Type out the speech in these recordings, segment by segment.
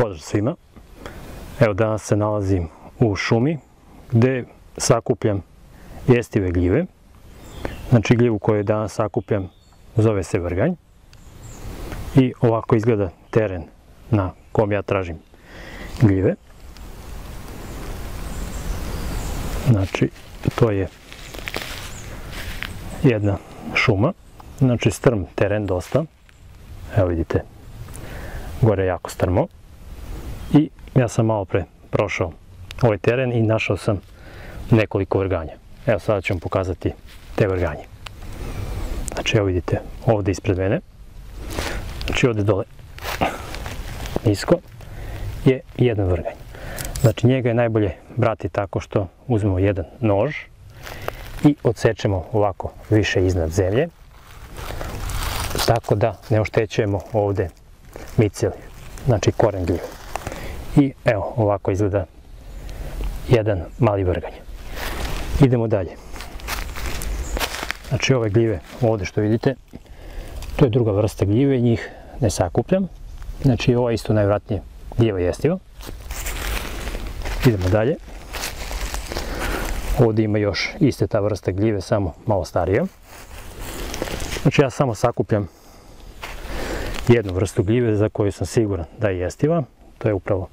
Pozdrav svima. Evo danas se nalazim u šumi gdje sakupljam jestive gljive. Znači gljivu koju danas sakupljam zove se vrganj. I ovako izgleda teren na kom ja tražim gljive. Znači to je jedna šuma, znači strm teren dosta. Evo vidite, gore je jako strmo. I ja sam malo pre prošao ovaj teren i našao sam nekoliko vrganja. Evo sada ću vam pokazati te vrganje. Znači evo vidite ovdje ispred mene, znači ovdje dole nisko je jedan vrganj. Znači njega je najbolje brati tako što uzmemo jedan nož i odsečemo ovako više iznad zemlje, tako da ne oštećujemo ovdje miceli, znači koren gljive. I evo ovako izgleda jedan mali vrganj. Idemo dalje. Znači ove gljive ovdje što vidite, to je druga vrsta gljive, njih ne sakupljam. Znači ovo je isto najvjerojatnije gljiva jestiva. Idemo dalje. Ovdje ima još iste ta vrsta gljive, samo malo starija. Znači ja samo sakupljam jednu vrstu gljive za koju sam siguran da je jestiva. To je upravo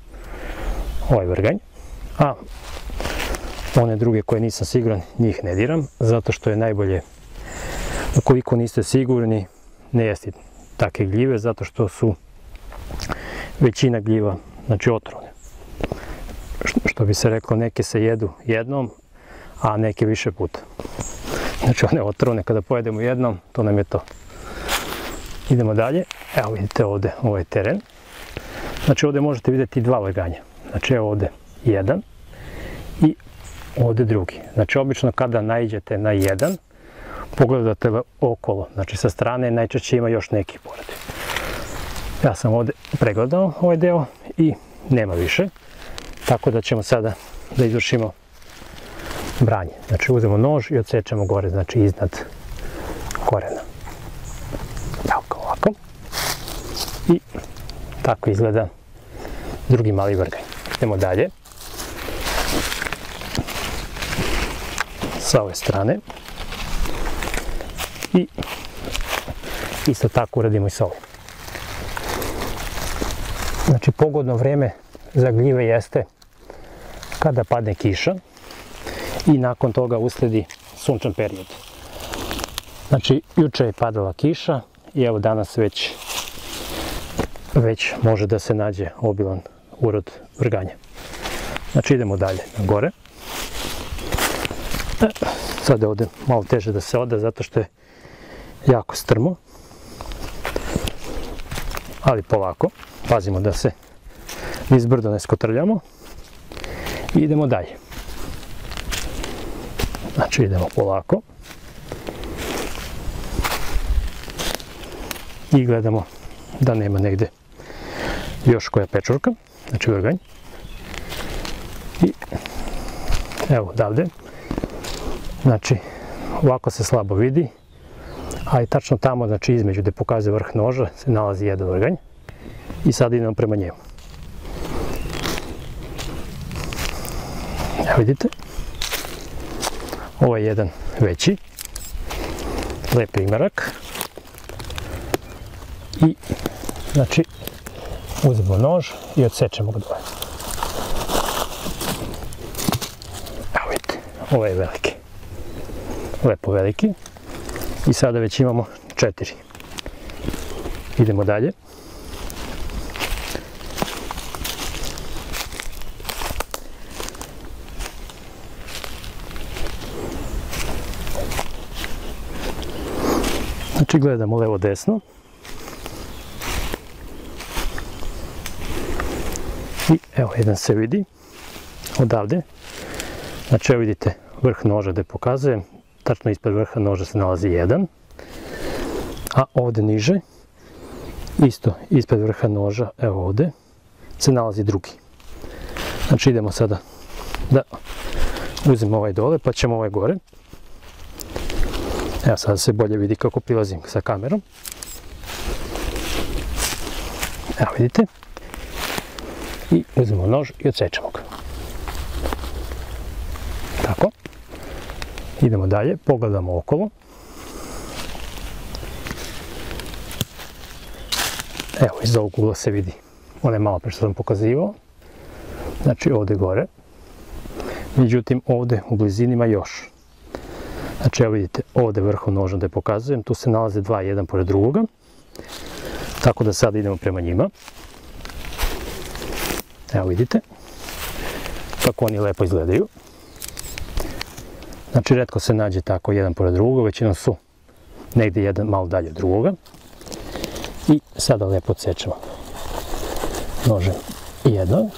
ovaj vrganj. A one druge koje nisam siguran, njih ne diram, zato što je najbolje, ukoliko niste sigurni, ne jesti takve gljive, zato što su većina gljiva, znači otrovne. Što bi se reklo, neke se jedu jednom, a neke više puta. Znači one otrovne kada pojedemo jednom, to nam je to. Idemo dalje. Evo vidite ovdje, ovo je teren. Znači ovdje možete vidjeti dva vrganja. Znači evo ovdje jedan i ovdje drugi. Znači obično kada naiđete na jedan, pogledate okolo, znači sa strane najčešće ima još neki pored. Ja sam ovdje pregledao ovaj deo i nema više. Tako da ćemo sada da izvršimo branje. Znači uzmemo nož i odsečemo gore, znači iznad korena. Evo ovako. I tako izgleda drugi mali vrganj. Idemo dalje. Sa ove strane. I isto tako uradimo i sa ovim. Znači pogodno vrijeme za gljive jeste kada padne kiša i nakon toga usledi sunčan period. Znači juče je padala kiša i evo danas već može da se nađe obilan urod vrganja. Znači idemo dalje na gore. Sad je ovdje malo teže da se ode zato što je jako strmo. Ali polako, pazimo da se niz brdo ne skotrljamo. I idemo dalje. Znači idemo polako. I gledamo da nema negdje još koja pečurka, znači vrganj. I evo odavde. Znači ovako se slabo vidi, ali tačno tamo, znači između gdje pokazuje vrh noža se nalazi jedan vrganj. I sad idemo prema njemu. Evo vidite. Ovo je jedan veći, lep primerak. I znači uzmemo nož i odsečemo ga dole. Evo vidite, ovo je veliki. Lepo veliki. I sada već imamo 4. Idemo dalje. Znači gledamo levo desno. I evo jedan se vidi odavde. Znači evo vidite vrh noža gdje pokazujem. Tačno ispred vrha noža se nalazi jedan. A ovdje niže, isto ispred vrha noža, evo ovdje, se nalazi drugi. Znači idemo sada da uzmemo ovaj dole pa ćemo ovaj gore. Evo sada se bolje vidi kako prilazim sa kamerom. Evo vidite. I uzmemo nož i odsečemo ga. Tako. Idemo dalje, pogledamo okolo. Evo, iz ovog ugla se vidi one malo pre što sam pokazivao. Znači ovde gore. Međutim, ovde u blizini ima još. Znači, evo vidite, ovde vrhom noža da je pokazujem, tu se nalaze dva, jedan pored drugoga. Tako da sada idemo prema njima. Evo vidite kako oni lepo izgledaju. Znači, retko se nađe tako jedan pored drugoga, većinom su negde jedan malo dalje od drugoga. I sada lepo odsečemo nožem jednog.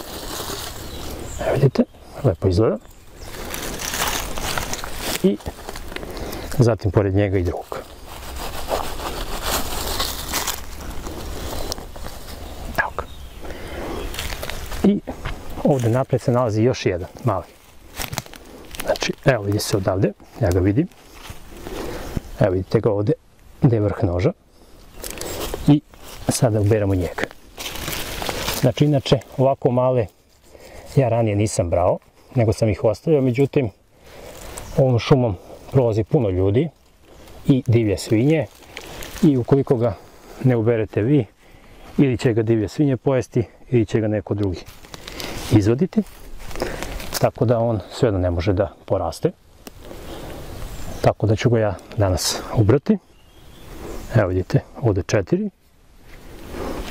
Evo vidite, lepo izgleda. I zatim pored njega i drugog. Evo ga. I ovde napred se nalazi još jedan mali. Znači, evo vidi se odavde, ja ga vidim. Evo vidite ga ovde, gde je vrh noža. I sada uberamo njega. Znači, inače, ovako male ja ranije nisam brao, nego sam ih ostavio, međutim, ovom šumom prolazi puno ljudi i divlje svinje i ukoliko ga ne uberete vi, ili će ga divlje svinje pojesti, ili će ga neko drugi izvaditi, tako da on svejedno ne može da poraste. Tako da ću ga ja danas ubrati. Evo vidite, ovde 4.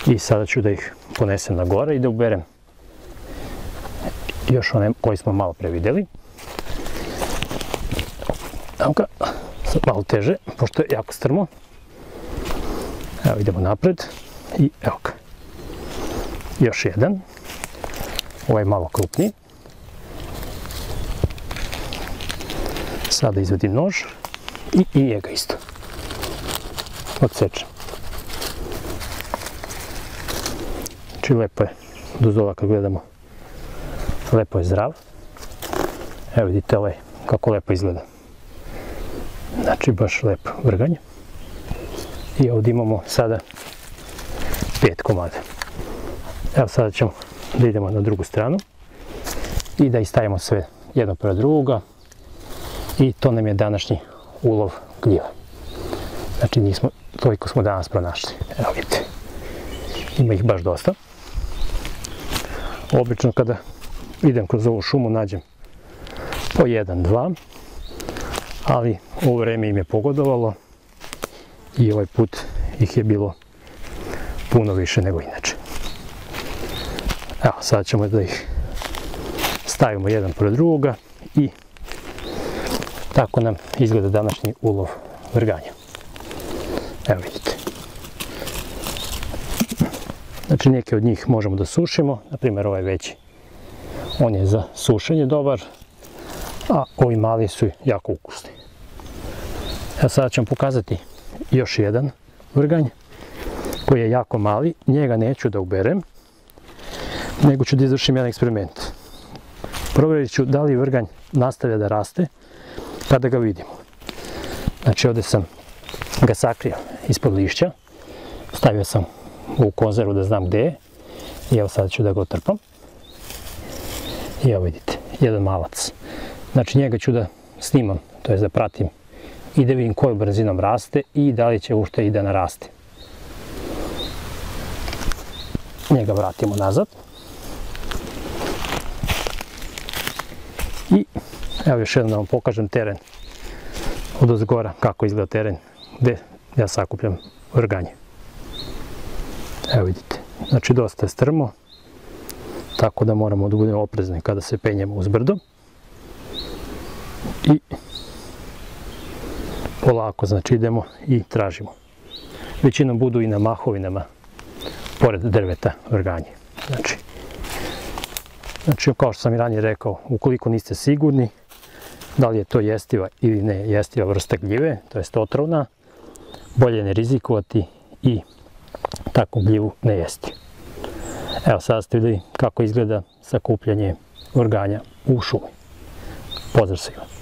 I sada ću da ih ponesem na gore i da uberem još one koji smo malo pre videli. Evo ga, sad malo teže, pošto je jako strmo. Evo idemo napred i evo ga. Još jedan. Ovaj je malo krupniji. Sada izvadim nož i njega isto. Odsečem. Znači lepo je, dozdola kad gledamo, lepo je zdrav. Evo vidite ovaj kako lepo izgleda. Znači baš lepo vrganje. I ovdje imamo sada 5 komada. Evo sada ćemo da idemo na drugu stranu i da istavimo sve jedno pored drugoga. I to nam je današnji ulov gljiva. Znači toliko smo danas pronašli. Evo vidite. Ima ih baš dosta. Obično kada idem kroz ovu šumu nađem po 1-2, ali ovo vreme im je pogodovalo i ovaj put ih je bilo puno više nego inače. Evo, sad ćemo da ih stavimo jedan pored drugoga i tako nam izgleda današnji ulov vrganja. Evo vidite. Znači neke od njih možemo da sušimo, na primjer ovaj veći, on je za sušenje dobar, a ovi mali su jako ukusni. Evo sada ću vam pokazati još jedan vrganj koji je jako mali, njega neću da uberem, nego ću da izvršim jedan eksperiment. Provjerit ću da li vrganj nastavlja da raste kada ga vidimo. Znači ovdje sam ga sakrio ispod lišća, stavio sam u konzervu da znam gde je i evo sada ću da ga otrpam. I evo vidite, jedan malac. Znači njega ću da snimam, to je da pratim i da vidim kojom brzinom raste i da li će uopšte i da naraste. Njega vratimo nazad. I evo još jednom da vam pokažem teren od ozgora, kako izgleda teren gde ja sakupljam vrganje. Evo vidite, znači dosta je strmo, tako da moramo da budemo oprezni kada se penjemo uz brdo. I polako, znači idemo i tražimo. Većinom budu i na mahovinama, pored drveta vrganje. Znači, kao što sam i ranije rekao, ukoliko niste sigurni da li je to jestiva ili ne jestiva vrsta gljive, to jest otrovna, bolje ne rizikovati i takvu gljivu ne jesti. Evo sada ste vidjeli kako izgleda sakupljanje vrganja u šumi. Pozdrav svima!